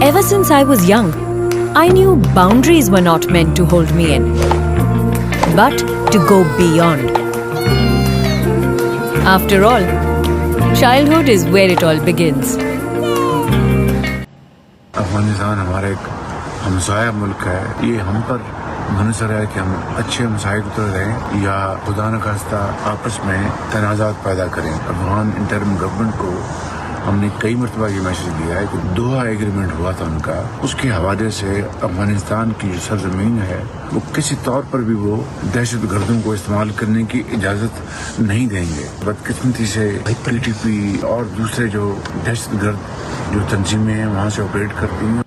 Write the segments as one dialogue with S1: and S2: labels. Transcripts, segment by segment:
S1: Ever since I was young, I knew boundaries were not meant to hold me in, but to go beyond. After all, childhood is where it all begins.
S2: Afghanistan हमारा एक हमसाया मुल्क है। ये हम पर मुनसर है कि हम अच्छे हमसाये की तरह रहें या खुदा न खास्ता आपस में तनाज़ात पैदा करें। अफगान इंटरिम गवर्नमेंट को हमने कई मरतबा ये मैसेज दिया है कि दोहा एग्रीमेंट हुआ था उनका, उसके हवाले से अफगानिस्तान की जो सरजमीन है वो किसी तौर पर भी वो दहशत गर्दों को इस्तेमाल करने की इजाज़त नहीं देंगे। बदकिस्मती से PTP और दूसरे जो दहशत गर्द जो तंजीमें हैं वहाँ से ऑपरेट करती हैं।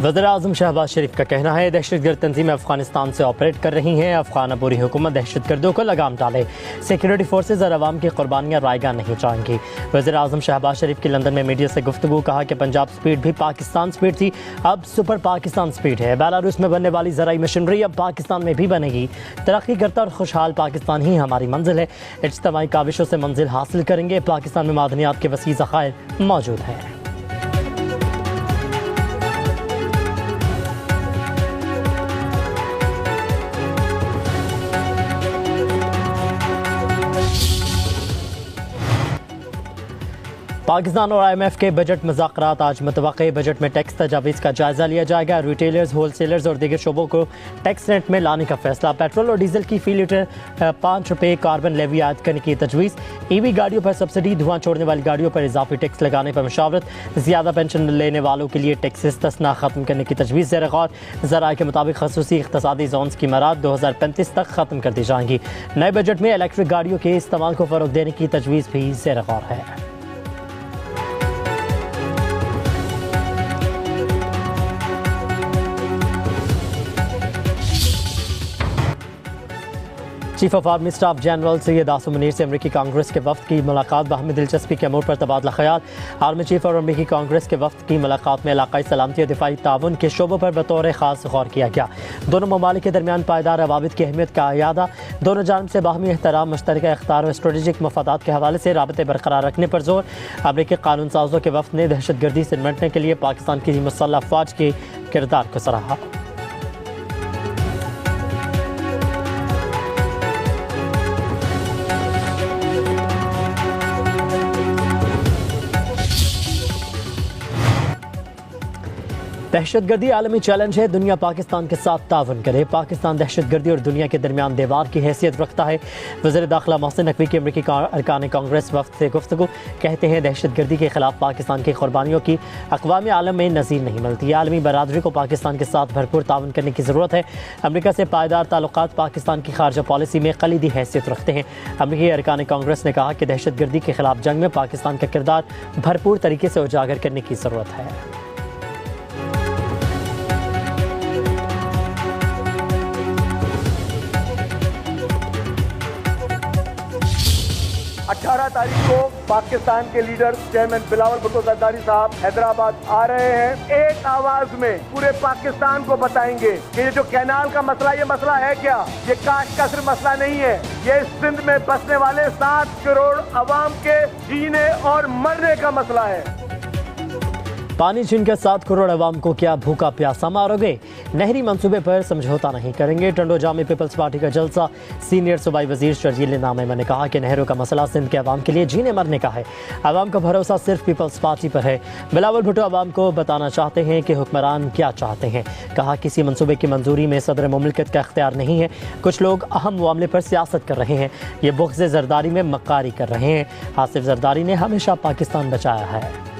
S3: वज़ीर-ए-आज़म शहबाज शरीफ का कहना है दहशतगर्द तंजीमें अफगानिस्तान से ऑपरेट कर रही हैं। अफगान अबूरी हुकूमत दहशतगर्दों को लगाम डाले, सिक्योरिटी फोर्सेज और अवाम की कुर्बानियाँ रायगा नहीं चाहेंगी। वज़ीर-ए-आज़म शहबाज शरीफ की लंदन में मीडिया से गुफ्तगू, कहा कि पंजाब स्पीड भी पाकिस्तान स्पीड थी, अब सुपर पाकिस्तान स्पीड है। बेलारूस में बनने वाली ज़राई मशीनरी अब पाकिस्तान में भी बनेगी। तरक्की करता और खुशहाल पाकिस्तान ही हमारी मंजिल है। इज्तिमाई काविशों से मंजिल हासिल करेंगे। पाकिस्तान में मादनियात के वसी ज़खायर मौजूद हैं। पाकिस्तान और IMF के बजट मुज़ाकरात आज मुतवक्के। बजट में टैक्स तजावीज़ का जायज़ा लिया जाएगा। रिटेलर्स, होलसेलर्स और दीगर शोबों को टैक्स रेट में लाने का फैसला। पेट्रोल और डीजल की फ़ी लीटर 5 रुपये कार्बन लेवी आयद करने की तजवीज़। EV गाड़ियों पर सब्सिडी, धुआं छोड़ने वाली गाड़ियों पर इजाफी टैक्स लगाने पर मशावरत। ज़्यादा पेंशन लेने वालों के लिए टैक्स इस्तिस्ना ख़त्म करने की तजवीज़ ज़ेर गौर। ज़राए के मुताबिक ख़ुसूसी इक़्तिसादी ज़ोन्स की मराद 2035 तक ख़त्म कर दी जाएंगी। नए बजट में इलेक्ट्रिक गाड़ियों के इस्तेमाल को फ़रोग़ देने की तजवीज़ भी ज़ेर गौर है। Chief of army staff general Syed Asim Munir से अमरीकी कांग्रेस के वफ्द की मुलाकात। बाहमी दिलचस्पी के अमूर पर तबादला ख्याल। आर्मी चीफ और अमरीकी कांग्रेस के वफ्द की मुलाकात में इलाकाई सलामती और दिफाई ताउन के शोबों पर बतौर खास गौर किया गया। दोनों ममालिक के दरमियान पायदार रवाबित की अहमियत का अयादा। दोनों जानिब से बाहमी एहतराम, मुश्तरका इख्तियार और स्ट्रेटेजिक मफादात के हवाले से राबते बरकरार रखने पर जोर। अमरीकी कानून साजों के वफ्द ने दहशतगर्दी से निपटने के लिए पाकिस्तान की मुसल्लह अफवाज के किरदार को सराहा। दहशतगर्दी आलमी चैलेंज है, दुनिया पाकिस्तान के साथ ताउन करे। पाकिस्तान दहशतगर्दी और दुनिया के दरमियान दीवार की हैसियत रखता है। वज़ीर दाखिला मोहसिन नकवी की अमरीकी अरकान कांग्रेस वफ्द से गुफ्तगू, कहते हैं दहशतगर्दी के खिलाफ पाकिस्तान की कुर्बानियों की अक़वाम आलम में नज़ीर नहीं मिलती। आलमी बरादरी को पाकिस्तान के साथ भरपूर ताउन करने की ज़रूरत है। अमरीका से पायदार ताल्लुकात पाकिस्तान की खारजा पॉलिसी में कलीदी हैसियत रखते हैं। अमरीकी अरकान कांग्रेस ने कहा कि दहशतगर्दी के खिलाफ जंग में पाकिस्तान का किरदार भरपूर तरीके से उजागर करने की ज़रूरत है।
S4: 18 तारीख को पाकिस्तान के लीडर चेयरमैन बिलावल भुट्टो जरदारी साहब हैदराबाद आ रहे हैं। एक आवाज में पूरे पाकिस्तान को बताएंगे कि ये जो कैनाल का मसला, ये मसला है क्या? ये काश का सिर्फ मसला नहीं है, ये सिंध में बसने वाले 7 करोड़ अवाम के जीने और मरने का मसला है।
S3: पानी छीनकर 7 करोड़ अवाम को क्या भूखा प्यासा मारोगे? नहरी मंसूबे पर समझौता नहीं करेंगे। टंडोजा में पीपल्स पार्टी का जलसा। सीनियर सूबाई वजीर शर्जील नामे ने कहा कि नहरों का मसला सिंध के अवाम के लिए जीने मरने का है। अवाम का भरोसा सिर्फ पीपल्स पार्टी पर है। बिलावल भुट्टो अवाम को बताना चाहते हैं कि हुक्मरान क्या चाहते हैं। कहा किसी मंसूबे की मंजूरी में सदर मुमलिकत का इख्तियार नहीं है। कुछ लोग अहम मामले पर सियासत कर रहे हैं। ये बुग़्ज़ ज़रदारी में मक्कारी कर रहे हैं। आसिफ ज़रदारी ने हमेशा पाकिस्तान बचाया है।